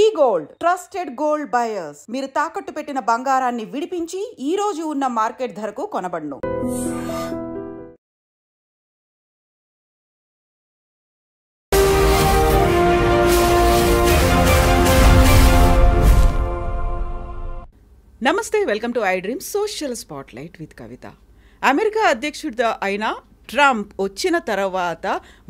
వి gold trusted gold buyers. మీరు తాకట్టు పెట్టిన బంగారాన్ని విడిపించి ఈ రోజు ఉన్న మార్కెట్ ధరకు కొనబడును. నమస్తే, welcome to I dream social spotlight with Kavitha. America అధ్యక్షుడు అయిన ట్రంప్ వచ్చిన తర్వాత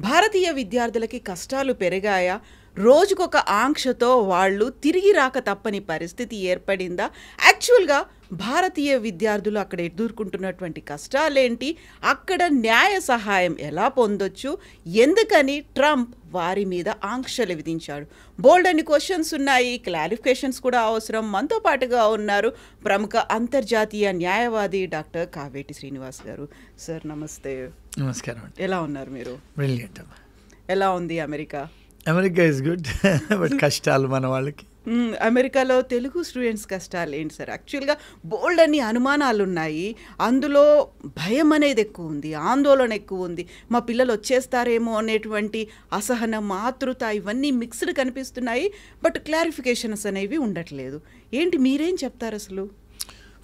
భారతీయ విద్యార్థులకి కష్టాలు పెరిగాయా? రోజుకొక ఆంక్షతో వాళ్ళు తిరిగి రాక తప్పని పరిస్థితి ఏర్పడిందా? యాక్చువల్గా భారతీయ విద్యార్థులు అక్కడ ఎదుర్కొంటున్నటువంటి కష్టాలేంటి? అక్కడ న్యాయ సహాయం ఎలా పొందొచ్చు? ఎందుకని ట్రంప్ వారి మీద ఆంక్షలు విధించాడు? బోల్డ్ అని క్వశ్చన్స్ ఉన్నాయి, క్లారిఫికేషన్స్ కూడా అవసరం. మనతో పాటుగా ఉన్నారు ప్రముఖ అంతర్జాతీయ న్యాయవాది డాక్టర్ కావేటి శ్రీనివాస్ గారు. సార్ నమస్తే. నమస్కారం. ఎలా ఉన్నారు మీరు? బ్రిలియంట్. ఎలా ఉంది America? America is good, but కష్టాలు మన వాళ్ళకి. అమెరికాలో తెలుగు స్టూడెంట్స్ కష్టాలు ఏంటి సార్? యాక్చువల్గా బోల్డ్ అన్ని అనుమానాలు ఉన్నాయి, అందులో భయం అనేది ఎక్కువ ఉంది, ఆందోళన ఎక్కువ ఉంది. మా పిల్లలు వచ్చేస్తారేమో అనేటువంటి అసహనం, ఆతృత ఇవన్నీ మిక్స్డ్ కనిపిస్తున్నాయి. బట్ క్లారిఫికేషన్స్ అనేవి ఉండట్లేదు. ఏంటి, మీరేం చెప్తారు అసలు?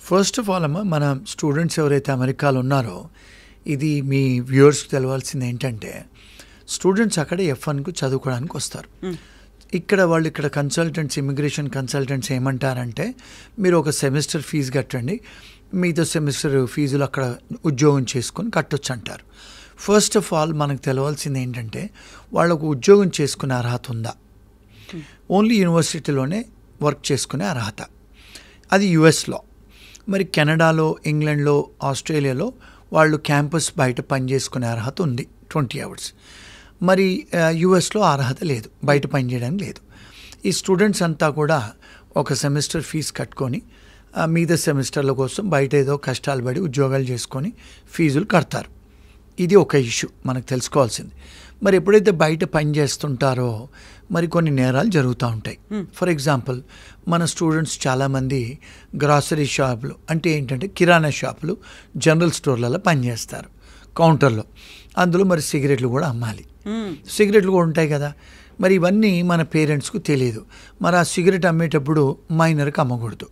ఫస్ట్ ఆఫ్ ఆల్ అమ్మ, మన స్టూడెంట్స్ ఎవరైతే అమెరికాలో ఉన్నారో, ఇది మీ వ్యూవర్స్కి తెలవాల్సింది ఏంటంటే, స్టూడెంట్స్ అక్కడ F1కు చదువుకోవడానికి వస్తారు. ఇక్కడ కన్సల్టెంట్స్, ఇమిగ్రేషన్ కన్సల్టెంట్స్ ఏమంటారంటే, మీరు ఒక సెమిస్టర్ ఫీజు కట్టండి, మిగతా సెమిస్టర్ ఫీజులు అక్కడ ఉద్యోగం చేసుకొని కట్టొచ్చు అంటారు. ఫస్ట్ ఆఫ్ ఆల్ మనకు తెలవాల్సింది ఏంటంటే, వాళ్ళకు ఉద్యోగం చేసుకునే అర్హత ఉందా? ఓన్లీ యూనివర్సిటీలోనే వర్క్ చేసుకునే అర్హత, అది యుఎస్లో. మరి కెనడాలో, ఇంగ్లాండ్లో, ఆస్ట్రేలియాలో వాళ్ళు క్యాంపస్ బయట పనిచేసుకునే అర్హత ఉంది 20 hours. మరి యుఎస్లో అర్హత లేదు, బయట పనిచేయడానికి లేదు. ఈ స్టూడెంట్స్ అంతా కూడా ఒక సెమిస్టర్ ఫీజు కట్టుకొని మిగతా సెమిస్టర్ల కోసం బయట ఏదో కష్టాలు పడి ఉద్యోగాలు చేసుకొని ఫీజులు కడతారు. ఇది ఒక ఇష్యూ మనకు తెలుసుకోవాల్సింది. మరి ఎప్పుడైతే బయట పని చేస్తుంటారో మరి కొన్ని నేరాలు జరుగుతూ ఉంటాయి. ఫర్ ఎగ్జాంపుల్, మన స్టూడెంట్స్ చాలామంది గ్రాసరీ షాపులు, అంటే ఏంటంటే కిరాణా షాపులు, జనరల్ స్టోర్లలో పనిచేస్తారు కౌంటర్లో. అందులో మరి సిగరెట్లు కూడా అమ్మాలి, సిగరెట్లు కూడా ఉంటాయి కదా. మరి ఇవన్నీ మన పేరెంట్స్కు తెలియదు. మరి ఆ సిగరెట్ అమ్మేటప్పుడు మైనర్కి అమ్మకూడదు.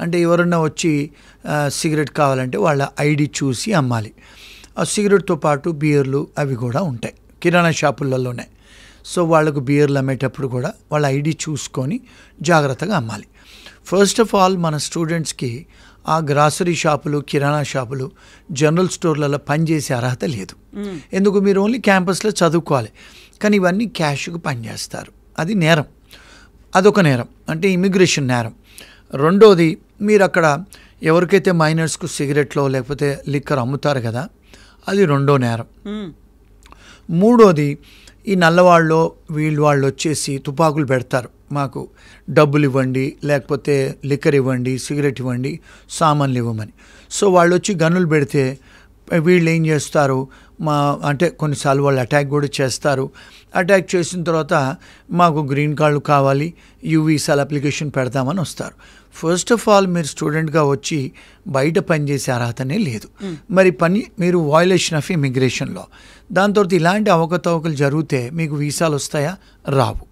అంటే ఎవరన్నా వచ్చి సిగరెట్ కావాలంటే వాళ్ళ ఐడి చూసి అమ్మాలి. ఆ సిగరెట్తో పాటు బియర్లు అవి కూడా ఉంటాయి కిరాణా షాపులలోనే. సో వాళ్ళకు బియర్లు అమ్మేటప్పుడు కూడా వాళ్ళ ఐడి చూసుకొని జాగ్రత్తగా అమ్మాలి. ఫస్ట్ ఆఫ్ ఆల్ మన స్టూడెంట్స్కి ఆ గ్రాసరీ షాపులు, కిరాణా షాపులు, జనరల్ స్టోర్లలో పనిచేసే అర్హత లేదు. ఎందుకు? మీరు ఓన్లీ క్యాంపస్లో చదువుకోవాలి, కానీ ఇవన్నీ క్యాష్కు పనిచేస్తారు. అది నేరం, అదొక నేరం, అంటే ఇమిగ్రేషన్ నేరం. రెండోది, మీరు అక్కడ ఎవరికైతే మైనర్స్కు సిగరెట్లో లేకపోతే లిక్కర్ అమ్ముతారు కదా, అది రెండో నేరం. మూడోది, ఈ నల్లవాళ్ళు వాళ్ళు వచ్చేసి తుపాకులు పెడతారు, మాకు డబ్బులు ఇవ్వండి, లేకపోతే లిక్కర్ ఇవ్వండి, సిగరెట్ ఇవ్వండి, సామాన్లు ఇవ్వమని. సో వాళ్ళు వచ్చి గన్నులు పెడితే వీళ్ళు ఏం చేస్తారు, అంటే కొన్నిసార్లు వాళ్ళు అటాక్ కూడా చేస్తారు. అటాక్ చేసిన తర్వాత మాకు గ్రీన్ కార్డు కావాలి, యూవీసాల అప్లికేషన్ పెడతామని వస్తారు. ఫస్ట్ ఆఫ్ ఆల్ మీరు స్టూడెంట్గా వచ్చి బయట పనిచేసే అర్హతనే లేదు. మరి మీరు వయలేషన్ ఆఫ్ ఇమిగ్రేషన్లో. దాని తర్వాత ఇలాంటి అవకతవకలు జరిగితే మీకు వీసాలు వస్తాయా? రావు.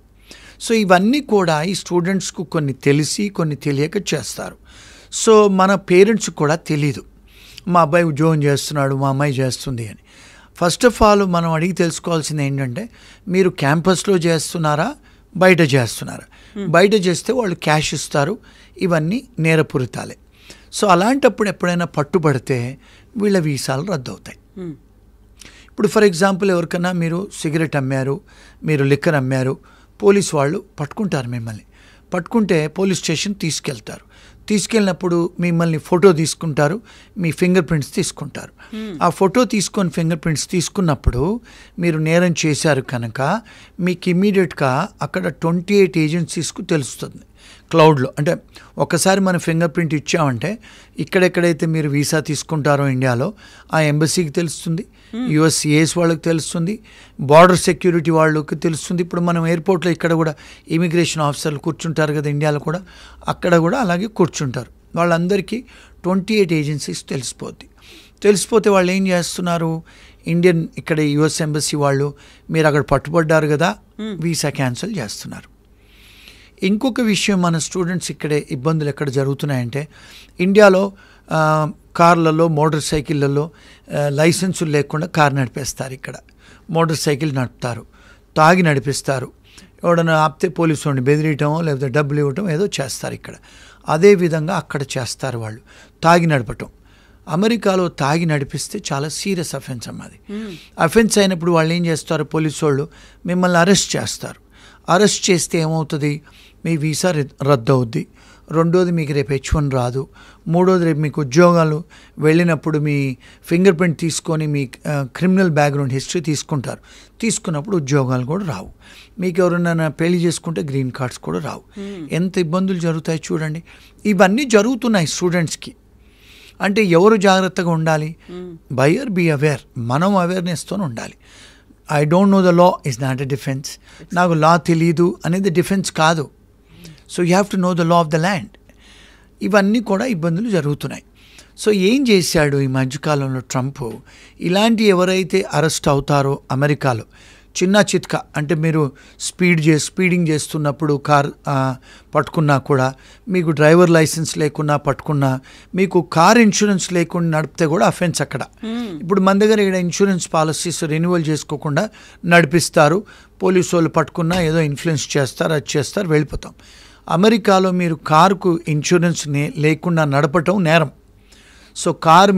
సో ఇవన్నీ కూడా ఈ స్టూడెంట్స్కు కొన్ని తెలిసి కొన్ని తెలియక చేస్తారు. సో మన పేరెంట్స్కి కూడా తెలీదు, మా అబ్బాయి ఉద్యోగం చేస్తున్నాడు, మా అమ్మాయి చేస్తుంది అని. ఫస్ట్ ఆఫ్ ఆల్ మనం అడిగి తెలుసుకోవాల్సింది ఏంటంటే, మీరు క్యాంపస్లో చేస్తున్నారా, బయట చేస్తున్నారా? బయట చేస్తే వాళ్ళు క్యాష్ ఇస్తారు, ఇవన్నీ నేరపూరితాలే. సో అలాంటప్పుడు ఎప్పుడైనా పట్టుబడితే వీళ్ళ వీసాలు రద్దు అవుతాయి. ఇప్పుడు ఫర్ ఎగ్జాంపుల్, ఎవరికైనా మీరు సిగరెట్ అమ్మారు, మీరు లిక్కర్ అమ్మారు, పోలీస్ వాళ్ళు పట్టుకుంటారు. మిమ్మల్ని పట్టుకుంటే పోలీస్ స్టేషన్ తీసుకెళ్తారు. తీసుకెళ్ళినప్పుడు మిమ్మల్ని ఫోటో తీసుకుంటారు, మీ ఫింగర్ ప్రింట్స్ తీసుకుంటారు. ఆ ఫోటో తీసుకొని ఫింగర్ ప్రింట్స్ తీసుకున్నప్పుడు మీరు నేరం చేశారు కనుక మీకు ఇమ్మీడియట్గా అక్కడ 28 ఏజెన్సీస్కు తెలుస్తుంది క్లౌడ్లో. అంటే ఒకసారి మన ఫింగర్ ప్రింట్ ఇచ్చామంటే ఇక్కడెక్కడైతే మీరు వీసా తీసుకుంటారో ఇండియాలో ఆ ఎంబసీకి తెలుస్తుంది, యుఎస్సిఎస్ వాళ్ళకి తెలుస్తుంది, బార్డర్ సెక్యూరిటీ వాళ్ళకి తెలుస్తుంది. ఇప్పుడు మనం ఎయిర్పోర్ట్లో ఇక్కడ కూడా ఇమిగ్రేషన్ ఆఫీసర్లు కూర్చుంటారు కదా ఇండియాలో కూడా, అక్కడ కూడా అలాగే కూర్చుంటారు. వాళ్ళందరికీ 28 ఏజెన్సీస్ తెలిసిపోతే వాళ్ళు ఏం చేస్తున్నారు, ఇండియన్ ఇక్కడ యుఎస్ ఎంబసీ వాళ్ళు మీరు అక్కడ పట్టుబడ్డారు కదా, వీసా క్యాన్సిల్ చేస్తున్నారు. ఇంకొక విషయం, మన స్టూడెంట్స్ ఇక్కడే ఇబ్బందులు ఎక్కడ జరుగుతున్నాయంటే, ఇండియాలో కార్లలో మోటార్ సైకిళ్ళలో లైసెన్సులు లేకుండా కారు నడిపేస్తారు. ఇక్కడ మోటార్ సైకిల్ నడుపుతారు, తాగి నడిపిస్తారు. ఎవడన్నా ఆపితే పోలీసు వాడిని బెదిరియటం లేకపోతే డబ్బులు ఇవ్వటం ఏదో చేస్తారు ఇక్కడ. అదేవిధంగా అక్కడ చేస్తారు వాళ్ళు, తాగి నడపటం. అమెరికాలో తాగి నడిపిస్తే చాలా సీరియస్ అఫెన్స్ అమ్మది. అఫెన్స్ అయినప్పుడు వాళ్ళు ఏం చేస్తారు, పోలీసు వాళ్ళు మిమ్మల్ని అరెస్ట్ చేస్తారు. అరెస్ట్ చేస్తే ఏమవుతుంది, మీ వీసా రద్దు అవుద్ది. రెండోది, మీకు రేపు H1 రాదు. మూడోది, రేపు మీకు ఉద్యోగాలు వెళ్ళినప్పుడు మీ ఫింగర్ ప్రింట్ తీసుకొని మీ క్రిమినల్ బ్యాక్గ్రౌండ్ హిస్టరీ తీసుకుంటారు. తీసుకున్నప్పుడు ఉద్యోగాలు కూడా రావు. మీకు ఎవరైనా పెళ్లి చేసుకుంటే గ్రీన్ కార్డ్స్ కూడా రావు. ఎంత ఇబ్బందులు జరుగుతాయి చూడండి. ఇవన్నీ జరుగుతున్నాయి స్టూడెంట్స్కి. అంటే ఎవరు జాగ్రత్తగా ఉండాలి, బయర్ బీ అవేర్. మనం అవేర్నెస్తో ఉండాలి. I don't know the law is not a defence. నాకు లా తెలీదు అనేది డిఫెన్స్ కాదు. So you have to know the law of the land. ఇవన్నీ కూడా ఇబ్బందులు జరుగుతున్నాయి. సో ఏం చేశాడు ఈ మధ్యకాలంలో ట్రంప్, ఇలాంటి ఎవరైతే అరెస్ట్ అవుతారో అమెరికాలో, చిన్న చిత్క అంటే మీరు స్పీడింగ్ చేస్తున్నప్పుడు కార్ పట్టుకున్నా కూడా, మీకు డ్రైవర్ లైసెన్స్ లేకున్నా పట్టుకున్నా, మీకు కార్ ఇన్సూరెన్స్ లేకుండా నడిపితే కూడా అఫెన్స్ అక్కడ. ఇప్పుడు మన దగ్గర ఇక్కడ ఇన్సూరెన్స్ పాలసీస్ రెన్యువల్ చేసుకోకుండా నడిపిస్తారు. పోలీసు వాళ్ళు పట్టుకున్నా ఏదో ఇన్ఫ్లుయెన్స్ చేస్తారు, అది చేస్తారు, వెళ్ళిపోతాం. అమెరికాలో మీరు కారుకు ఇన్సూరెన్స్ లేకుండా నడపటం నేరం. సో కారు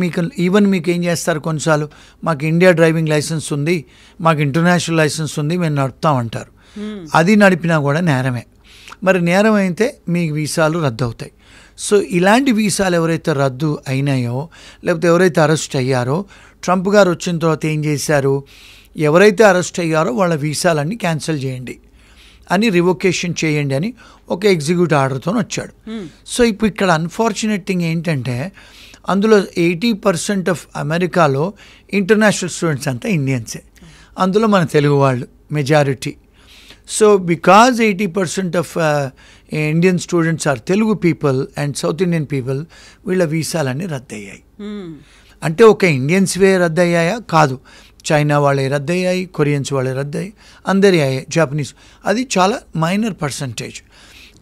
మీకు ఏం చేస్తారు, కొన్నిసార్లు మాకు ఇండియా డ్రైవింగ్ లైసెన్స్ ఉంది, మాకు ఇంటర్నేషనల్ లైసెన్స్ ఉంది, మేము నడుపుతామంటారు. అది నడిపినా కూడా నేరమే. మరి నేరం అయితే మీ వీసాలు రద్దు అవుతాయి. సో ఇలాంటి వీసాలు ఎవరైతే రద్దు అయినాయో, లేకపోతే ఎవరైతే అరెస్ట్ అయ్యారో, ట్రంప్ గారు వచ్చిన తర్వాత ఏం చేశారు, ఎవరైతే అరెస్ట్ అయ్యారో వాళ్ళ వీసాలన్నీ క్యాన్సిల్ చేయండి అని, రివొకేషన్ చేయండి అని ఒక ఎగ్జిక్యూటివ్ ఆర్డర్తో వచ్చాడు. సో ఇప్పుడు ఇక్కడ అన్ఫార్చునేట్ థింగ్ ఏంటంటే, అందులో 80% ఆఫ్ అమెరికాలో ఇంటర్నేషనల్ స్టూడెంట్స్ అంతా ఇండియన్సే. అందులో మన తెలుగు వాళ్ళు majority. So because 80% of Indian students are Telugu people and south Indian people, వీళ్ళ వీసాలన్నీ రద్దయ్యాయి. అంటే ఒక ఇండియన్స్వే రద్దయ్యాయా? కాదు, చైనా వాళ్ళే రద్దయ్యాయి, కొరియన్స్ వాళ్ళే రద్దయ్యాయి, అందరి అయ్యాయి, జాపనీస్. అది చాలా మైనర్ పర్సంటేజ్,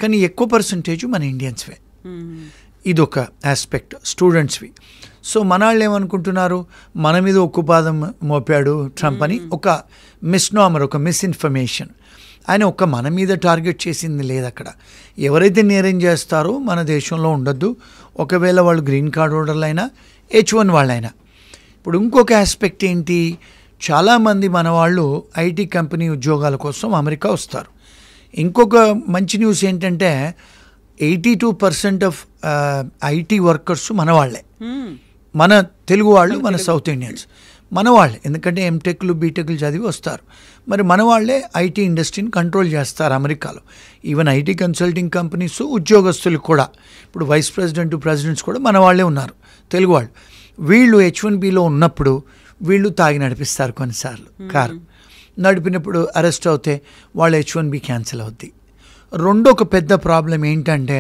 కానీ ఎక్కువ పర్సంటేజ్ మన ఇండియన్స్వే. ఇదొక ఆస్పెక్ట్ స్టూడెంట్స్వి. సో మన వాళ్ళు ఏమనుకుంటున్నారు, మన మీద ఉక్కుపాదం మోపాడు ట్రంప్ అని ఒక మిస్నామర్, ఒక మిస్ఇన్ఫర్మేషన్. ఆయన ఒక మన మీద టార్గెట్ చేసింది లేదు అక్కడ. ఎవరైతే నేరం చేస్తారో మన దేశంలో ఉండొద్దు, ఒకవేళ వాళ్ళు గ్రీన్ కార్డ్ హోల్డర్లైనా H1 వాళ్ళైనా. ఇప్పుడు ఇంకొక ఆస్పెక్ట్ ఏంటి, చాలామంది మన వాళ్ళు ఐటీ కంపెనీ ఉద్యోగాల కోసం అమెరికా వస్తారు. ఇంకొక మంచి న్యూస్ ఏంటంటే 82% ఆఫ్ ఐటీ వర్కర్స్ మన వాళ్ళే, మన తెలుగు వాళ్ళు, మన సౌత్ ఇండియన్స్ మన వాళ్ళే. ఎందుకంటే ఎంటెక్లు బీటెక్లు చదివి వస్తారు. మరి మన వాళ్ళే ఐటీ ఇండస్ట్రీని కంట్రోల్ చేస్తారు అమెరికాలో. ఈవెన్ ఐటీ కన్సల్టింగ్ కంపెనీస్ ఉద్యోగస్తులు కూడా, ఇప్పుడు వైస్ ప్రెసిడెంట్స్ కూడా మన వాళ్ళే ఉన్నారు, తెలుగు వాళ్ళు. వీళ్ళు H1Bలో ఉన్నప్పుడు వీళ్ళు తాగి నడిపిస్తారు కొన్నిసార్లు కారు. నడిపినప్పుడు అరెస్ట్ అవుతే వాళ్ళ H1B క్యాన్సిల్ అవుద్ది. రెండొక పెద్ద ప్రాబ్లం ఏంటంటే,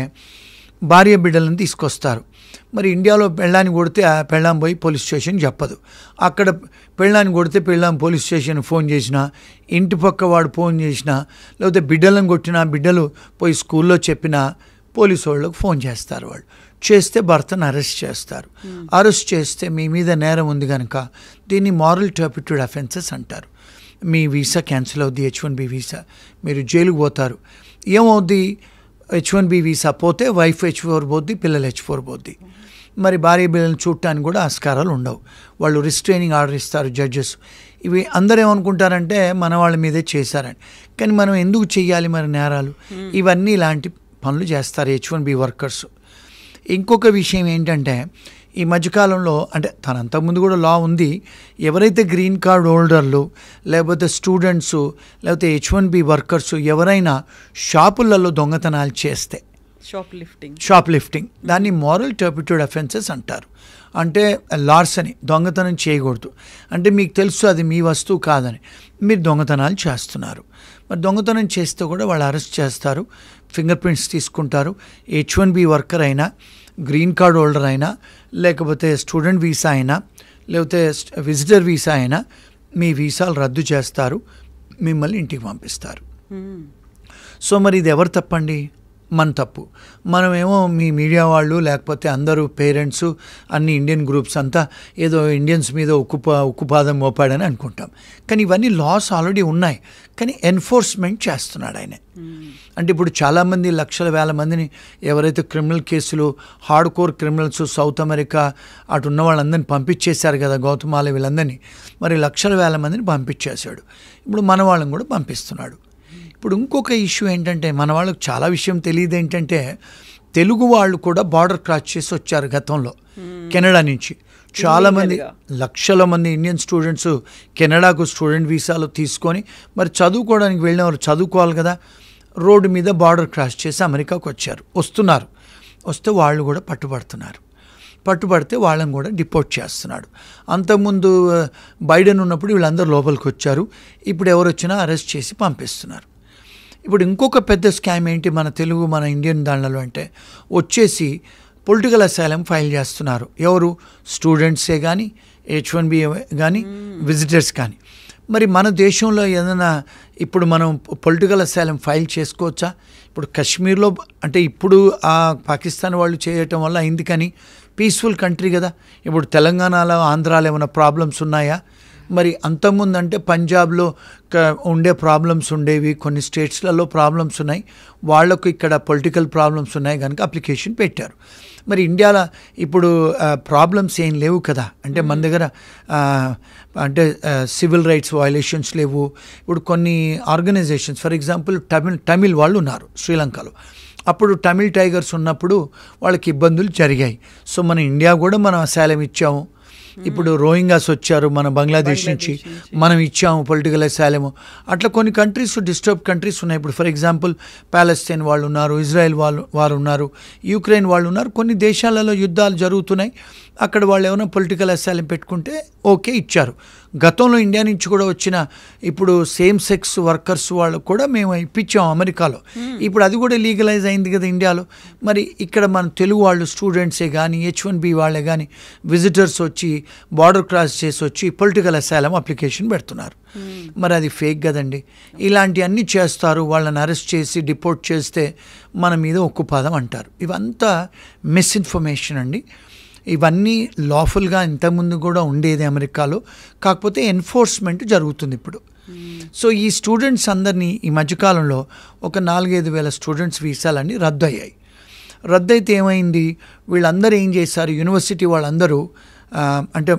భార్య బిడ్డలను తీసుకొస్తారు. మరి ఇండియాలో పెళ్ళాన్ని కొడితే ఆ పెళ్ళాం పోయి పోలీస్ స్టేషన్ చెప్పదు. అక్కడ పెళ్ళాన్ని కొడితే పెళ్ళాం పోలీస్ స్టేషన్ ఫోన్ చేసినా, ఇంటి పక్క వాడు ఫోన్ చేసినా, లేకపోతే బిడ్డలను కొట్టినా బిడ్డలు పోయి స్కూల్లో చెప్పినా పోలీసు వాళ్ళకు ఫోన్ చేస్తారు. వాళ్ళు చేస్తే భర్తను అరెస్ట్ చేస్తారు. అరెస్ట్ చేస్తే మీ మీద నేరం ఉంది కనుక దీన్ని మారల్ టర్పిట్యూడ్ అఫెన్సెస్ అంటారు. మీ వీసా క్యాన్సిల్ అవుద్ది, H1B వీసా, మీరు జైలుకు పోతారు. ఏమవుద్ది, H1B వీసా పోతే వైఫ్ H4 పోద్ది, పిల్లలు H4 పోద్ది. మరి భార్య బిడ్డలను చూడటానికి కూడా ఆస్కారాలు ఉండవు. వాళ్ళు రిస్ట్రైనింగ్ ఆర్డర్ ఇస్తారు జడ్జెస్. ఇవి అందరూ ఏమనుకుంటారంటే మన వాళ్ళ మీదే చేశారని. కానీ మనం ఎందుకు చెయ్యాలి మరి నేరాలు? ఇవన్నీ ఇలాంటి పనులు చేస్తారు H1B వర్కర్స్. ఇంకొక విషయం ఏంటంటే, ఈ మధ్యకాలంలో, అంటే తన అంతకుముందు కూడా లా ఉంది, ఎవరైతే గ్రీన్ కార్డ్ హోల్డర్లు లేకపోతే స్టూడెంట్స్ లేకపోతే H1B వర్కర్స్ ఎవరైనా షాపులలో దొంగతనాలు చేస్తే, షాప్ లిఫ్టింగ్, దాన్ని మారల్ టర్పిట్యూడ్ అఫెన్సెస్ అంటారు. అంటే లార్సని, దొంగతనం చేయకూడదు. అంటే మీకు తెలుసు అది మీ వస్తువు కాదని, మీరు దొంగతనాలు చేస్తున్నారు. మరి దొంగతనం చేస్తే కూడా వాళ్ళు అరెస్ట్ చేస్తారు, ఫింగర్ ప్రింట్స్ తీసుకుంటారు. H1B వర్కర్ అయినా, గ్రీన్ కార్డ్ హోల్డర్ అయినా, లేకపోతే స్టూడెంట్ వీసా అయినా, లేకపోతే విజిటర్ వీసా అయినా, మీ వీసాలు రద్దు చేస్తారు, మిమ్మల్ని ఇంటికి పంపిస్తారు. సో మరి ఇది ఎవరు తప్పండి? మన తప్పు. మనమేమో మీ మీడియా వాళ్ళు లేకపోతే అందరూ పేరెంట్స్ అన్ని ఇండియన్ గ్రూప్స్ అంతా ఏదో ఇండియన్స్ మీద ఉక్కుపాదం మోపాడని అనుకుంటాం. కానీ ఇవన్నీ లాస్ ఆల్రెడీ ఉన్నాయి, కానీ ఎన్ఫోర్స్మెంట్ చేస్తున్నాడు ఆయన. అంటే ఇప్పుడు చాలామంది లక్షల వేల మందిని ఎవరైతే క్రిమినల్ కేసులు hard core criminals south America అటు ఉన్న వాళ్ళందరినీ పంపించేశారు కదా, గౌతమాల వీళ్ళందరినీ. మరి లక్షల వేల మందిని పంపించేశాడు. ఇప్పుడు మన వాళ్ళని కూడా పంపిస్తున్నాడు. ఇప్పుడు ఇంకొక ఇష్యూ ఏంటంటే, మన వాళ్ళకి చాలా విషయం తెలియదు ఏంటంటే, తెలుగు వాళ్ళు కూడా బార్డర్ క్రాస్ చేసి వచ్చారు గతంలో కెనడా నుంచి. చాలామంది లక్షల మంది ఇండియన్ స్టూడెంట్స్ కెనడాకు స్టూడెంట్ వీసాలు తీసుకొని మరి చదువుకోవడానికి వెళ్ళిన వారు చదువుకోవాలి కదా, రోడ్డు మీద బార్డర్ క్రాస్ చేసి అమెరికాకు వస్తున్నారు. వస్తే వాళ్ళు కూడా పట్టుబడితే వాళ్ళని కూడా డిపోర్ట్ చేస్తున్నాడు. అంతకుముందు బైడెన్ ఉన్నప్పుడు వీళ్ళందరూ లోపలికి వచ్చారు, ఇప్పుడు ఎవరు వచ్చినా అరెస్ట్ చేసి పంపిస్తున్నారు. ఇప్పుడు ఇంకొక పెద్ద స్కామ్ ఏంటి మన ఇండియన్ దాంట్లో అంటే, వచ్చేసి పొలిటికల్ అసైలం ఫైల్ చేస్తున్నారు. ఎవరు? స్టూడెంట్సే కానీ, H1B కానీ, విజిటర్స్ కానీ. మరి మన దేశంలో ఏదైనా ఇప్పుడు మనం పొలిటికల్ అసైలం ఫైల్ చేసుకోవచ్చా? ఇప్పుడు కశ్మీర్లో అంటే ఇప్పుడు ఆ పాకిస్తాన్ వాళ్ళు చేయటం వల్ల అయింది, కానీ పీస్ఫుల్ కంట్రీ కదా. ఇప్పుడు తెలంగాణలో ఆంధ్రాలో ఏమైనా ప్రాబ్లమ్స్ ఉన్నాయా? మరి అంతకుముందు అంటే పంజాబ్లో ఉండే ప్రాబ్లమ్స్ ఉండేవి, కొన్ని స్టేట్స్లలో ప్రాబ్లమ్స్ ఉన్నాయి, వాళ్లకు ఇక్కడ పొలిటికల్ ప్రాబ్లమ్స్ ఉన్నాయి కనుక అప్లికేషన్ పెట్టారు. మరి ఇండియాలో ఇప్పుడు ప్రాబ్లమ్స్ ఏం లేవు కదా. అంటే మన దగ్గర అంటే సివిల్ రైట్స్ వయలేషన్స్ లేవు. ఇప్పుడు కొన్ని ఆర్గనైజేషన్స్ ఫర్ ఎగ్జాంపుల్ తమిళ్ వాళ్ళు ఉన్నారు శ్రీలంకలో. అప్పుడు తమిళ్ టైగర్స్ ఉన్నప్పుడు వాళ్ళకి ఇబ్బందులు జరిగాయి. సో మన ఇండియా కూడా మనం అసైలం ఇచ్చాము. ఇప్పుడు రోహింగాస్ వచ్చారు మన బంగ్లాదేశ్ నుంచి, మనం ఇచ్చాము పొలిటికల్ అసైలము. అట్లా కొన్ని కంట్రీస్ డిస్టర్బ్ కంట్రీస్ ఉన్నాయి. ఇప్పుడు ఫర్ ఎగ్జాంపుల్ ప్యాలెస్తైన్ వాళ్ళు ఉన్నారు, ఇజ్రాయెల్ వారు ఉన్నారు, యుక్రెయిన్ వాళ్ళు ఉన్నారు. కొన్ని దేశాలలో యుద్ధాలు జరుగుతున్నాయి, అక్కడ వాళ్ళు ఏమైనా పొలిటికల్ అసైలం పెట్టుకుంటే ఓకే ఇచ్చారు. గతంలో ఇండియా నుంచి కూడా వచ్చిన ఇప్పుడు సేమ్ సెక్స్ వర్కర్స్ వాళ్ళకు కూడా మేము ఇప్పించాం అమెరికాలో. ఇప్పుడు అది కూడా లీగలైజ్ అయింది కదా ఇండియాలో. మరి ఇక్కడ మన తెలుగు వాళ్ళు స్టూడెంట్సే కానీ, H1B వాళ్ళే కానీ విజిటర్స్ వచ్చి బార్డర్ క్రాస్ చేసి వచ్చి పొలిటికల్ అసైలం అప్లికేషన్ పెడుతున్నారు. మరి అది ఫేక్ కదండి. ఇలాంటివన్నీ చేస్తారు, వాళ్ళని అరెస్ట్ చేసి డిపోర్ట్ చేస్తే మన మీద ఉక్కుపాదం అంటారు. ఇవంతా మిస్ఇన్ఫర్మేషన్ అండి. ఇవన్నీ లాఫుల్గా ఇంతకుముందు కూడా ఉండేది అమెరికాలో, కాకపోతే ఎన్ఫోర్స్మెంట్ జరుగుతుంది ఇప్పుడు. సో ఈ స్టూడెంట్స్ అందరినీ ఈ మధ్యకాలంలో ఒక 4-5 వేల స్టూడెంట్స్ వీసాలన్నీ రద్దయ్యాయి. రద్దయితే ఏమైంది, వీళ్ళందరూ ఏం చేశారు, యూనివర్సిటీ వాళ్ళందరూ అంటే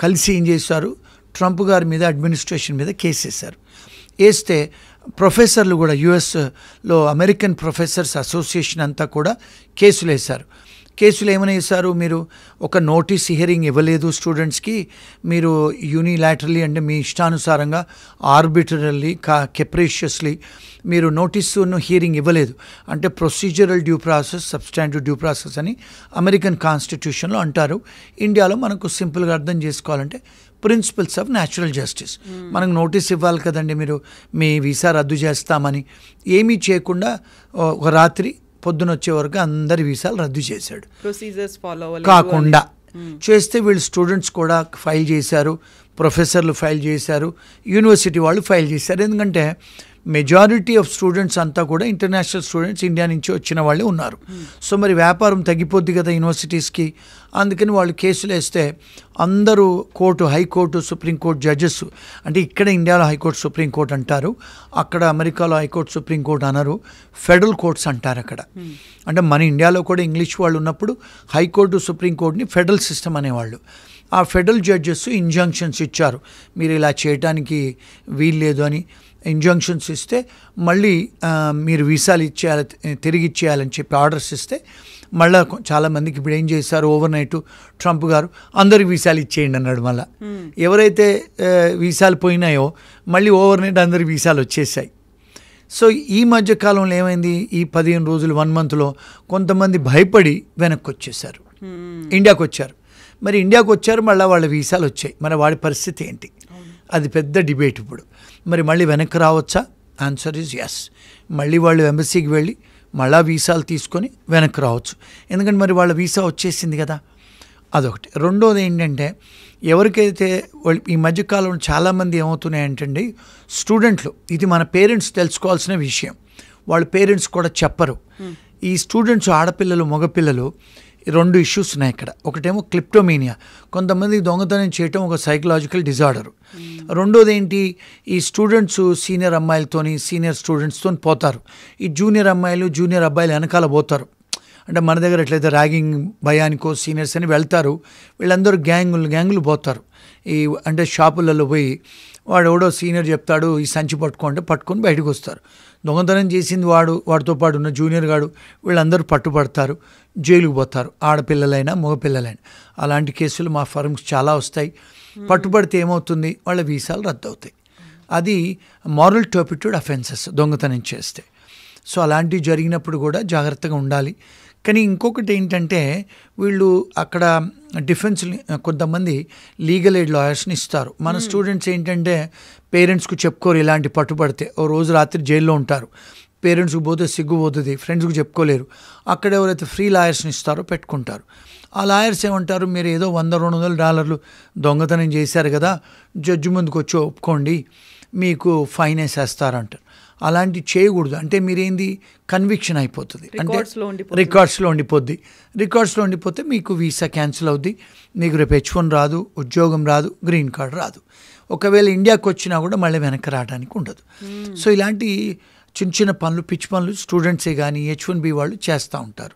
కలిసి ఏం చేశారు, ట్రంప్ గారి మీద అడ్మినిస్ట్రేషన్ మీద కేసు వేశారు. వేస్తే ప్రొఫెసర్లు కూడా యుఎస్లో అమెరికన్ ప్రొఫెసర్స్ అసోసియేషన్ అంతా కూడా కేసులు వేశారు. కేసులు ఏమైనా వేశారు, మీరు ఒక నోటీస్ హియరింగ్ ఇవ్వలేదు స్టూడెంట్స్కి, మీరు యూనిలాటరలీ అంటే మీ ఇష్టానుసారంగా ఆర్బిటరల్లీ కెప్రేషియస్లీ మీరు నోటీసును హియరింగ్ ఇవ్వలేదు. అంటే procedural due process, substantive due process అని అమెరికన్ కాన్స్టిట్యూషన్లో అంటారు. ఇండియాలో మనకు సింపుల్గా అర్థం చేసుకోవాలంటే ప్రిన్సిపల్స్ ఆఫ్ న్యాచురల్ జస్టిస్. మనకు నోటీస్ ఇవ్వాలి కదండి, మీరు మీ వీసా రద్దు చేస్తామని. ఏమీ చేయకుండా ఒక రాత్రి పొద్దున వచ్చే వరకు అందరి వీసాలు రద్దు చేశాడు. ప్రొసీజర్స్ ఫాలో కాకుండా చేస్తే వీళ్ళు స్టూడెంట్స్ కూడా ఫైల్ చేశారు, ప్రొఫెసర్లు ఫైల్ చేశారు, యూనివర్సిటీ వాళ్ళు ఫైల్ చేశారు. ఎందుకంటే మెజారిటీ ఆఫ్ స్టూడెంట్స్ అంతా కూడా ఇంటర్నేషనల్ స్టూడెంట్స్ ఇండియా నుంచి వచ్చిన వాళ్ళే ఉన్నారు. సో మరి వ్యాపారం తగ్గిపోద్ది కదా యూనివర్సిటీస్కి. అందుకని వాళ్ళు కేసులు వేస్తే అందరూ హైకోర్టు సుప్రీంకోర్టు జడ్జెస్, అంటే ఇక్కడ ఇండియాలో హైకోర్టు సుప్రీంకోర్టు అంటారు, అక్కడ అమెరికాలో హైకోర్టు సుప్రీంకోర్టు అనరు, ఫెడరల్ కోర్ట్స్ అంటారు అక్కడ. అంటే మన ఇండియాలో కూడా ఇంగ్లీష్ వాళ్ళు ఉన్నప్పుడు హైకోర్టు సుప్రీంకోర్టుని ఫెడరల్ సిస్టమ్ అనేవాళ్ళు. ఆ ఫెడరల్ జడ్జెస్ ఇంజంక్షన్స్ ఇచ్చారు, మీరు ఇలా చేయడానికి వీల్లేదు అని ఇంజంక్షన్స్ ఇస్తే మళ్ళీ మీరు వీసాలు తిరిగి ఇచ్చేయాలని చెప్పి ఆర్డర్స్ ఇస్తే మళ్ళీ చాలామందికి ఇప్పుడు ఏం చేశారు, ఓవర్ నైట్ ట్రంప్ గారు అందరికి వీసాలు ఇచ్చేయండి అన్నాడు. మళ్ళీ ఎవరైతే వీసాలు పోయినాయో మళ్ళీ ఓవర్ నైట్ అందరికి వీసాలు వచ్చేసాయి. సో ఈ మధ్యకాలంలో ఏమైంది, ఈ 15 రోజులు 1 monthలో కొంతమంది భయపడి వెనక్కి వచ్చేసారు, ఇండియాకు వచ్చారు. మరి ఇండియాకు వచ్చారు, మళ్ళీ వాళ్ళ వీసాలు వచ్చాయి. మరి వాడి పరిస్థితి ఏంటి, అది పెద్ద డిబేట్ ఇప్పుడు. మరి మళ్ళీ వెనక్కి రావచ్చా? Answer is yes. మళ్ళీ వాళ్ళు ఎంబసీకి వెళ్ళి మళ్ళీ వీసాలు తీసుకొని వెనక్కి రావచ్చు, ఎందుకంటే మరి వాళ్ళ వీసా వచ్చేసింది కదా. అదొకటి. రెండోది ఏంటంటే, ఎవరికైతే ఈ మధ్యకాలంలో చాలామంది ఏమవుతున్నాయంటండి, స్టూడెంట్లు, ఇది మన పేరెంట్స్ తెలుసుకోవాల్సిన విషయం. వాళ్ళ పేరెంట్స్ కూడా చెప్పరు. ఈ స్టూడెంట్స్ ఆడపిల్లలు మగపిల్లలు 2 ఇష్యూస్ ఉన్నాయి ఇక్కడ. ఒకటేమో క్లిప్టోమీనియా, కొంతమంది దొంగతనం చేయటం ఒక సైకలాజికల్ డిజార్డర్. రెండోది ఏంటి, ఈ స్టూడెంట్స్ సీనియర్ అమ్మాయిలతోని సీనియర్ స్టూడెంట్స్తో పోతారు, ఈ జూనియర్ అమ్మాయిలు జూనియర్ అబ్బాయిలు వెనకాల పోతారు. అంటే మన దగ్గర ఎట్లయితే ర్యాగింగ్ భయానికో సీనియర్స్ అని వెళ్తారు, వీళ్ళందరూ గ్యాంగులు పోతారు. ఈ అంటే షాపులలో పోయి వాడు ఎవడో సీనియర్ చెప్తాడు ఈ సంచి పట్టుకుంటే పట్టుకొని బయటకు వస్తారు. దొంగతనం చేసింది వాడితో పాటు ఉన్న జూనియర్ గాడు, వీళ్ళందరూ పట్టుబడతారు, జైలుకు పోతారు, ఆడపిల్లలైనా మగపిల్లలైనా. అలాంటి కేసులు మా ఫర్మ్స్ చాలా వస్తాయి. పట్టుబడితే ఏమవుతుంది, వాళ్ళ వీసాలు రద్దు అవుతాయి. అది మారల్ టర్పిట్యూడ్ అఫెన్సెస్ దొంగతనం చేస్తే. సో అలాంటివి జరిగినప్పుడు కూడా జాగ్రత్తగా ఉండాలి. కానీ ఇంకొకటి ఏంటంటే, వీళ్ళు అక్కడ డిఫెన్స్ కొంతమంది లీగల్ ఎయిడ్ లాయర్స్ని ఇస్తారు. మన స్టూడెంట్స్ ఏంటంటే పేరెంట్స్కు చెప్పుకోరు, ఇలాంటి పట్టుబడితే ఓ రోజు రాత్రి జైల్లో ఉంటారు, పేరెంట్స్కి పోతే సిగ్గుపోతుంది, ఫ్రెండ్స్కి చెప్పుకోలేరు. అక్కడ ఎవరైతే ఫ్రీ లాయర్స్ని ఇస్తారో పెట్టుకుంటారు. ఆ లాయర్స్ ఏమంటారు, మీరు ఏదో $100-200 దొంగతనం చేశారు కదా, జడ్జి ముందుకు వచ్చి ఒప్పుకోండి, మీకు ఫైన్ వేసేస్తారంటారు. అలాంటి చేయకూడదు. అంటే మీరేంది, కన్విక్షన్ అయిపోతుంది, అంటే రికార్డ్స్లో ఉండిపోతే మీకు వీసా క్యాన్సిల్ అవుద్ది, మీకు రేపు H1 రాదు, ఉద్యోగం రాదు, గ్రీన్ కార్డ్ రాదు. ఒకవేళ ఇండియాకి వచ్చినా కూడా మళ్ళీ వెనక్కి రావడానికి ఉండదు. సో ఇలాంటి చిన్న పనులు, పిచ్చి పనులు స్టూడెంట్సే కానీ H1B వాళ్ళు చేస్తూ ఉంటారు.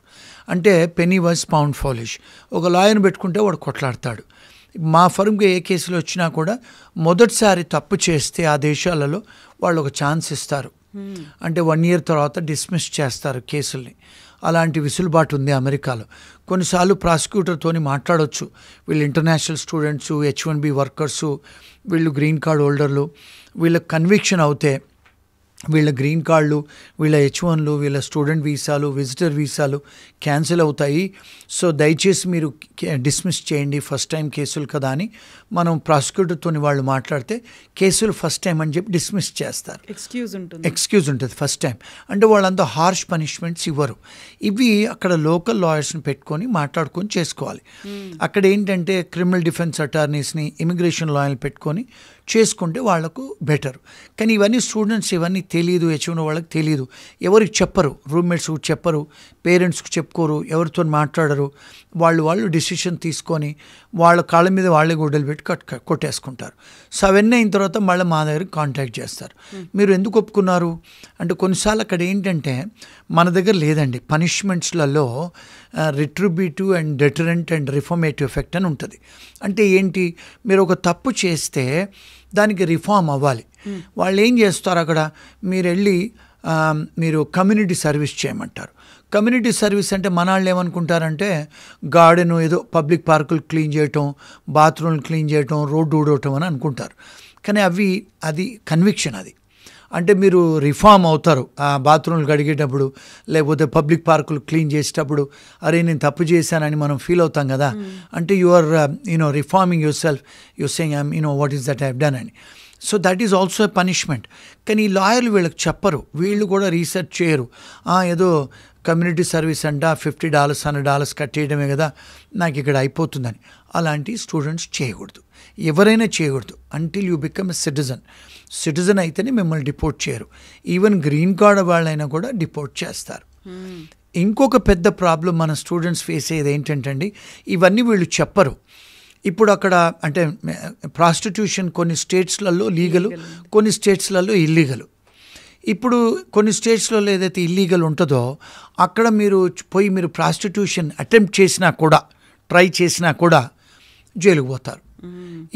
అంటే పెనీ వాజ్ పౌండ్ ఫాలిష్. ఒక లాయర్ని పెట్టుకుంటే వాడు కొట్లాడతాడు. మా ఫర్మ్కి ఏ కేసులు వచ్చినా కూడా మొదటిసారి తప్పు చేస్తే ఆ దేశాలలో వాళ్ళు ఒక ఛాన్స్ ఇస్తారు. అంటే 1 year తర్వాత డిస్మిస్ చేస్తారు కేసుల్ని. అలాంటి విసులుబాటు ఉంది అమెరికాలో. కొన్నిసార్లు ప్రాసిక్యూటర్తోని మాట్లాడవచ్చు, వీళ్ళు ఇంటర్నేషనల్ స్టూడెంట్స్, H1B వర్కర్సు, వీళ్ళు గ్రీన్ కార్డ్ హోల్డర్లు, వీళ్ళకి కన్విక్షన్ అవుతే వీళ్ళ గ్రీన్ కార్డులు, వీళ్ళ H1లు, వీళ్ళ స్టూడెంట్ వీసాలు, విజిటర్ వీసాలు క్యాన్సిల్ అవుతాయి. సో దయచేసి మీరు డిస్మిస్ చేయండి, ఫస్ట్ టైం కేసులు కదా అని మనం ప్రాసిక్యూటర్తో వాళ్ళు మాట్లాడితే కేసులు ఫస్ట్ టైం అని చెప్పి డిస్మిస్ చేస్తారు. ఎక్స్క్యూజ్ ఉంటుంది ఫస్ట్ టైం. అంటే వాళ్ళంతా హార్ష్ పనిష్మెంట్స్ ఇవ్వరు. ఇవి అక్కడ లోకల్ లాయర్స్ని పెట్టుకొని మాట్లాడుకొని చేసుకోవాలి. అక్కడ ఏంటంటే క్రిమినల్ డిఫెన్స్ అటార్నీస్ని, ఇమిగ్రేషన్ లాయర్ని పెట్టుకొని చేసుకుంటే వాళ్లకు బెటర్. కానీ ఇవన్నీ స్టూడెంట్స్ ఇవన్నీ తెలియదు, H1 వాళ్ళకి తెలియదు, ఎవరికి చెప్పరు, రూమ్మేట్స్కి చెప్పరు, పేరెంట్స్కి చెప్పుకోరు, ఎవరితో మాట్లాడరు. వాళ్ళు డిసిషన్ తీసుకొని వాళ్ళ కాళ్ళ మీద వాళ్ళే గుడ్డలు పెట్టి కొట్టేసుకుంటారు. సో అవన్నీ అయిన తర్వాత మళ్ళీ మా దగ్గరికి కాంటాక్ట్ చేస్తారు. మీరు ఎందుకు ఒప్పుకున్నారు అంటే, కొన్నిసార్లు అక్కడ ఏంటంటే మన దగ్గర లేదండి, పనిష్మెంట్స్లలో retributive and deterrent and reformative effect అని ఉంటుంది. అంటే ఏంటి, మీరు ఒక తప్పు చేస్తే దానికి రిఫార్మ్ అవ్వాలి. వాళ్ళు ఏం చేస్తారు, అక్కడ మీరు కమ్యూనిటీ సర్వీస్ చేయమంటారు. కమ్యూనిటీ సర్వీస్ అంటే మన వాళ్ళు ఏమనుకుంటారంటే గార్డెన్, ఏదో పబ్లిక్ పార్కులు క్లీన్ చేయటం, బాత్రూమ్లు క్లీన్ చేయటం, రోడ్డు ఊడవటం అని అనుకుంటారు. కానీ అది కన్విక్షన్. అది అంటే మీరు రిఫార్మ్ అవుతారు. ఆ బాత్రూమ్లు కడిగేటప్పుడు, లేకపోతే పబ్లిక్ పార్కులు క్లీన్ చేసేటప్పుడు, అరే నేను తప్పు చేశానని మనం ఫీల్ అవుతాం కదా. అంటే you are reforming yourself, your saying what is that I have done అని. So that is also a punishment. కానీ ఈ లాయర్లు వీళ్ళకి చెప్పరు, వీళ్ళు కూడా రీసెర్చ్ చేయరు. ఏదో కమ్యూనిటీ సర్వీస్ అంట, $50 $100 కట్టేయడమే కదా, నాకు ఇక్కడ అయిపోతుందని. అలాంటి స్టూడెంట్స్ చేయకూడదు, ఎవరైనా చేయకూడదు. Until you become a citizen అయితేనే మిమ్మల్ని డిపోర్ట్ చేయరు. ఈవెన్ గ్రీన్ కార్డ్ వాళ్ళైనా కూడా డిపోర్ట్ చేస్తారు. ఇంకొక పెద్ద ప్రాబ్లం మన స్టూడెంట్స్ ఫేస్ అయ్యేది ఏంటంటే అండి, ఇవన్నీ వీళ్ళు చెప్పరు. ఇప్పుడు అక్కడ అంటే ప్రాస్టిట్యూషన్ కొన్ని స్టేట్స్లలో లీగలు, కొన్ని స్టేట్స్లలో ఇల్లీగలు. ఇప్పుడు కొన్ని స్టేట్స్లలో ఏదైతే ఇల్లీగల్ ఉంటుందో అక్కడ మీరు ప్రాస్టిట్యూషన్ అటెంప్ట్ చేసినా కూడా, ట్రై చేసినా కూడా జైలుకు పోతారు.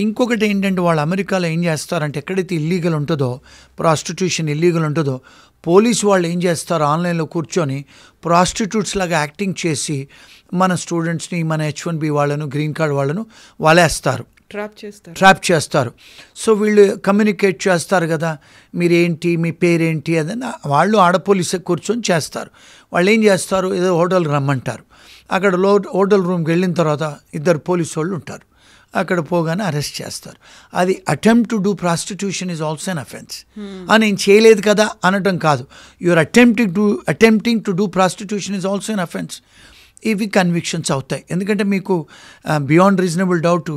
ఇంకొకటి ఏంటంటే, వాళ్ళు అమెరికాలో ఏం చేస్తారంటే, ఎక్కడైతే ఇల్లీగల్ ఉంటుందో, ప్రాస్టిట్యూషన్ ఇల్లీగల్ ఉంటుందో, పోలీసు వాళ్ళు ఏం చేస్తారు, ఆన్లైన్లో కూర్చొని ప్రాస్టిట్యూట్స్ లాగా యాక్టింగ్ చేసి మన స్టూడెంట్స్ని, మన H1B వాళ్ళను, గ్రీన్ కార్డ్ వాళ్ళను వాళ్ళేస్తారు, ట్రాప్ చేస్తారు. సో వీళ్ళు కమ్యూనికేట్ చేస్తారు కదా, మీరేంటి, మీ పేరేంటి అదని వాళ్ళు ఆడపోలీసే కూర్చొని చేస్తారు. వాళ్ళు ఏం చేస్తారు, ఏదో హోటల్కి రమ్మంటారు. అక్కడ హోటల్ రూమ్కి వెళ్ళిన తర్వాత 2 పోలీసు వాళ్ళు ఉంటారు. అక్కడ పోగానే అరెస్ట్ చేస్తారు. అది attempt to do prostitution is also an offence. నేను చేయలేదు కదా అనటం కాదు, you are attempting to do prostitution is also an offence. ఇవి కన్విక్షన్స్ అవుతాయి. ఎందుకంటే మీకు బియాండ్ రీజనబుల్ డౌట్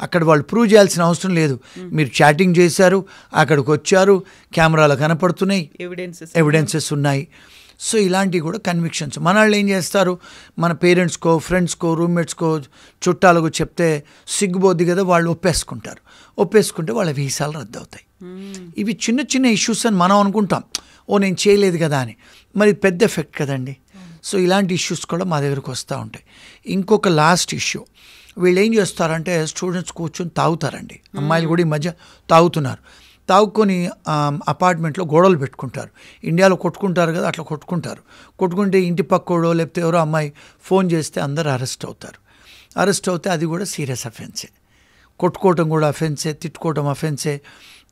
అక్కడ వాళ్ళు ప్రూవ్ చేయాల్సిన అవసరం లేదు. మీరు చాటింగ్ చేశారు, అక్కడికి వచ్చారు, కెమెరాలు కనపడుతున్నాయి, ఎవిడెన్సెస్ ఉన్నాయి. సో ఇలాంటివి కూడా కన్విక్షన్స్. మన వాళ్ళు ఏం చేస్తారు, మన పేరెంట్స్కో, ఫ్రెండ్స్కో, రూమ్మేట్స్కో, చుట్టాలకు చెప్తే సిగ్గుబోద్ది కదా, వాళ్ళు ఒప్పేసుకుంటే వాళ్ళ వీసాలు రద్దు అవుతాయి. ఇవి చిన్న చిన్న ఇష్యూస్ అని మనం అనుకుంటాం, నేను చేయలేదు కదా అని. మరి పెద్ద ఎఫెక్ట్ కదండి. సో ఇలాంటి ఇష్యూస్ కూడా మా దగ్గరకు వస్తూ ఉంటాయి. ఇంకొక లాస్ట్ ఇష్యూ, వీళ్ళు ఏం చేస్తారంటే స్టూడెంట్స్ కూర్చొని తాగుతారండి. అమ్మాయిలు కూడా ఈ మధ్య తాగుతున్నారు. తాగుకొని అపార్ట్మెంట్లో గొడవలు పెట్టుకుంటారు. ఇండియాలో కొట్టుకుంటారు కదా, అట్లా కొట్టుకుంటే ఇంటి పక్కోడో లేకపోతే ఎవరో అమ్మాయి ఫోన్ చేస్తే అందరూ అరెస్ట్ అవుతే అది కూడా సీరియస్ అఫెన్సే. కొట్టుకోవటం కూడా అఫెన్సే, తిట్టుకోవటం అఫెన్సే,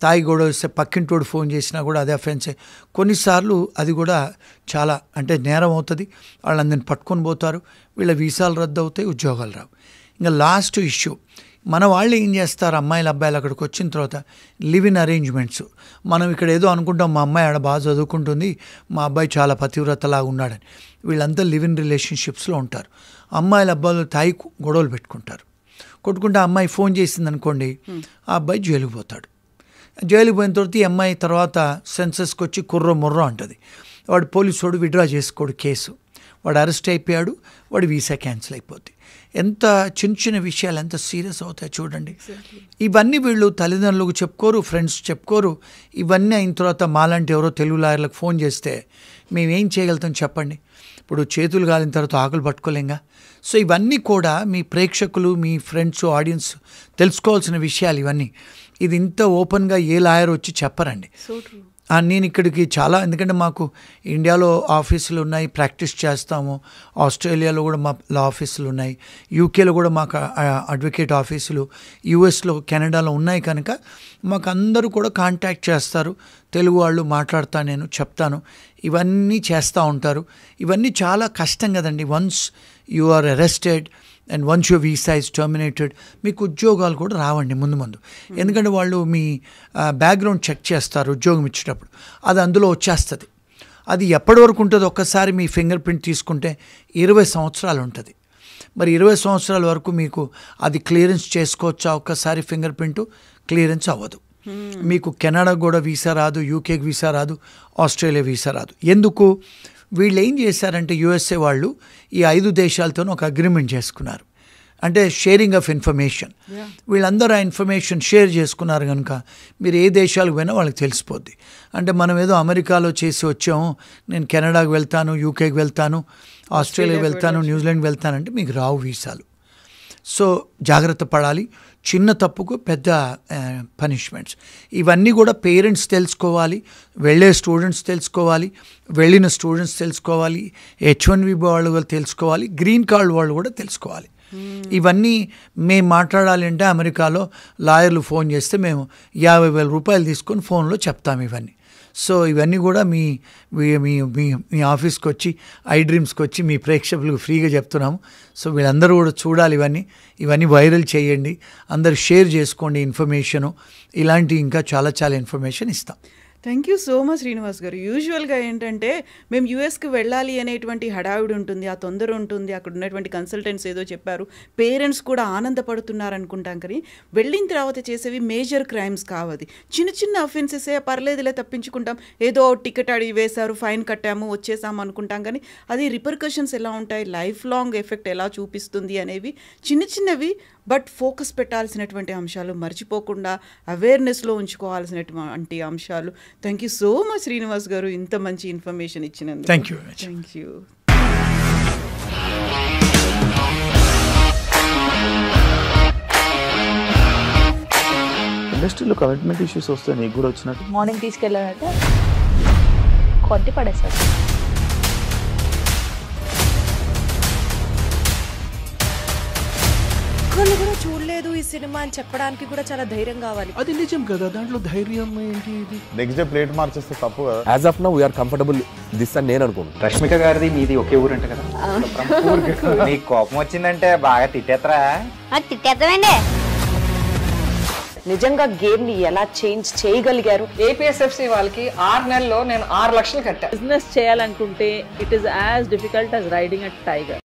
తాగి గొడవ వస్తే పక్కింటోడు ఫోన్ చేసినా కూడా అదే అఫెన్సే. కొన్నిసార్లు అది కూడా చాలా నేరం అవుతుంది. వాళ్ళందరిని పట్టుకొని పోతారు, వీళ్ళ వీసాలు రద్దు అవుతాయి, ఉద్యోగాలు రావు. ఇంకా లాస్ట్ ఇష్యూ, మన వాళ్ళు ఏం చేస్తారు, అమ్మాయిలు అబ్బాయిలు అక్కడికి వచ్చిన తర్వాత లివ్ ఇన్ అరేంజ్మెంట్స్. మనం ఇక్కడ ఏదో అనుకుంటాం, మా అమ్మాయి ఆడ బాగా చదువుకుంటుంది, మా అబ్బాయి చాలా పతివ్రతలాగా ఉన్నాడని. వీళ్ళంతా లివ్ ఇన్ రిలేషన్షిప్స్లో ఉంటారు. అమ్మాయిలు అబ్బాయిలు తాగి గొడవలు కొట్టుకుంటే ఆ అమ్మాయి ఫోన్ చేసింది అనుకోండి, ఆ అబ్బాయి జైలుకి పోతాడు. జైలుకి పోయిన తర్వాత ఈ అమ్మాయి తర్వాత సెన్సస్కి వచ్చి ముర్రో అంటుంది. వాడు పోలీసు వాడు విడ్రా చేసుకోడు కేసు, వాడు అరెస్ట్ అయిపోయాడు, వాడి వీసా క్యాన్సిల్ అయిపోద్ది. ఎంత చిన్న విషయాలు ఎంత సీరియస్ అవుతాయి చూడండి. ఇవన్నీ వీళ్ళు తల్లిదండ్రులకు చెప్పుకోరు, ఫ్రెండ్స్ చెప్పుకోరు. ఇవన్నీ అయిన తర్వాత మాలాంటి ఎవరో తెలుగు లాయర్లకు ఫోన్ చేస్తే మేమేం చేయగలుగుతాం చెప్పండి. ఇప్పుడు చేతులు కాలిన తర్వాత ఆకులు పట్టుకోలేంగా. సో ఇవన్నీ కూడా మీ ప్రేక్షకులు, మీ ఫ్రెండ్స్, ఆడియన్స్ తెలుసుకోవాల్సిన విషయాలు ఇవన్నీ. ఇది ఇంత ఓపెన్గా ఏ లాయర్ వచ్చి చెప్పరండి. నేను ఇక్కడికి చాలా, ఎందుకంటే మాకు ఇండియాలో ఆఫీసులు ఉన్నాయి, ప్రాక్టీస్ చేస్తాము. ఆస్ట్రేలియాలో కూడా మా లా ఆఫీసులు ఉన్నాయి, యూకేలో కూడా మాకు అడ్వకేట్ ఆఫీసులు, యూఎస్లో, కెనడాలో ఉన్నాయి. కనుక మాకు అందరూ కూడా కాంటాక్ట్ చేస్తారు. తెలుగు వాళ్ళు మాట్లాడతాను, నేను చెప్తాను, ఇవన్నీ చేస్తూ ఉంటారు. ఇవన్నీ చాలా కష్టం కదండి. Once you are arrested and once your visa is terminated, మీకు ఉద్యోగాలు కూడా రావండి ముందు. ఎందుకంటే వాళ్ళు మీ బ్యాక్గ్రౌండ్ చెక్ చేస్తారు ఉద్యోగం ఇచ్చేటప్పుడు, అది అందులో వచ్చేస్తుంది. అది ఎప్పటి వరకు ఉంటుందో ఒక్కసారి మీ ఫింగర్ ప్రింట్ తీసుకుంటే 20 సంవత్సరాలు ఉంటుంది. మరి 20 సంవత్సరాల వరకు మీకు అది క్లియరెన్స్ చేసుకోవచ్చా? ఒక్కసారి ఫింగర్ ప్రింట్ క్లియరెన్స్ అవ్వదు. మీకు కెనడా కూడా వీసా రాదు, యూకేకి వీసా రాదు, ఆస్ట్రేలియా వీసా రాదు. ఎందుకు? వీళ్ళు ఏం చేశారంటే యూఎస్ఏ వాళ్ళు ఈ 5 దేశాలతోనూ ఒక అగ్రిమెంట్ చేసుకున్నారు. అంటే షేరింగ్ ఆఫ్ ఇన్ఫర్మేషన్. వీళ్ళందరూ ఆ ఇన్ఫర్మేషన్ షేర్ చేసుకున్నారు కనుక మీరు ఏ దేశాలకు పోయినా వాళ్ళకి తెలిసిపోద్ది. అంటే మనం ఏదో అమెరికాలో చేసి వచ్చాము, నేను కెనడాకి వెళ్తాను, యూకేకి వెళ్తాను, ఆస్ట్రేలియాకి వెళ్తాను, న్యూజిలాండ్కి వెళ్తానంటే మీకు రావు వీసాలు. సో జాగ్రత్త పడాలి. చిన్న తప్పుకు పెద్ద పనిష్మెంట్స్. ఇవన్నీ కూడా పేరెంట్స్ తెలుసుకోవాలి, వెళ్ళే స్టూడెంట్స్ తెలుసుకోవాలి, వెళ్ళిన స్టూడెంట్స్ తెలుసుకోవాలి, H1B వాళ్ళు తెలుసుకోవాలి, గ్రీన్ కార్డ్ వాళ్ళు కూడా తెలుసుకోవాలి. ఇవన్నీ మేము మాట్లాడాలి అంటే అమెరికాలో లాయర్లు ఫోన్ చేస్తే మేము 50,000 రూపాయలు తీసుకొని ఫోన్లో చెప్తాము ఇవన్నీ. సో ఇవన్నీ కూడా మీ మీ ఆఫీస్కి వచ్చి, ఐ డ్రీమ్స్కి వచ్చి మీ ప్రేక్షకులకు ఫ్రీగా చెప్తున్నాము. సో వీళ్ళందరూ కూడా చూడాలి, ఇవన్నీ వైరల్ చేయండి, అందరూ షేర్ చేసుకోండి ఇన్ఫర్మేషను. ఇలాంటి ఇంకా చాలా ఇన్ఫర్మేషన్ ఇస్తాం. Thank you so much Srinivas గారు. యూజువల్గా ఏంటంటే మేము యూఎస్కి వెళ్ళాలి అనేటువంటి హడావిడి ఉంటుంది, ఆ తొందర ఉంటుంది, అక్కడ ఉన్నటువంటి కన్సల్టెంట్స్ ఏదో చెప్పారు, పేరెంట్స్ కూడా ఆనందపడుతున్నారు అనుకుంటాం. కానీ వెళ్ళిన తర్వాత చేసేవి మేజర్ క్రైమ్స్ కావది. చిన్న అఫెన్సెసే పర్లేదులే తప్పించుకుంటాం, ఏదో టికెట్ అడిగి వేశారు, ఫైన్ కట్టాము, వచ్చేసాము అనుకుంటాం. కానీ అది రిపర్కషన్స్ ఎలా ఉంటాయి, లైఫ్ లాంగ్ ఎఫెక్ట్ ఎలా చూపిస్తుంది అనేవి చిన్నవి బట్ ఫోకస్ పెట్టాల్సినటువంటి అంశాలు, మర్చిపోకుండా అవేర్నెస్లో ఉంచుకోవాల్సినటువంటి అంశాలు. Thank you so much Srinivas గారు, ఇంత మంచి ఇన్ఫర్మేషన్ ఇచ్చినందుకు. Thank you. ఇండస్ట్రీలో కమిట్మెంట్ ఇష్యూస్ వస్తే నీకు కూడా వచ్చినట్టు? మార్నింగ్ తీసుకెళ్ళాలంటే కొట్టి పడేసారు. వాళ్ళు కూడా చూడలేదు ఈ సినిమా అని చెప్పడానికి కూడా చాలా ధైర్యం కావాలి. అది నిజం కదా, దాంట్లో ధైర్యం ఏంటి? ఇది నెక్స్ట్ డే ప్లేట్ మార్చేస్తే తప్పు కదా. As of now we are comfortable this అని నేను అనుకుంటున్నాను. రష్మిక గారిది మీది ఒకే ఊరంట కదా? నీకు కోపం వచ్చిందంటే బాగా తిట్టేత్తరా? తిట్టేద్దామండి. నిజంగా గేమ్ ని ఎలా చేంజ్ చేయగలిగారు? ఏపీఎస్ఎఫ్సి వాళ్ళకి 6 నెలల్లో నేను 6 లక్షలు కట్టా. బిజినెస్ చేయాలనుకుంటే it is as difficult as riding a tiger.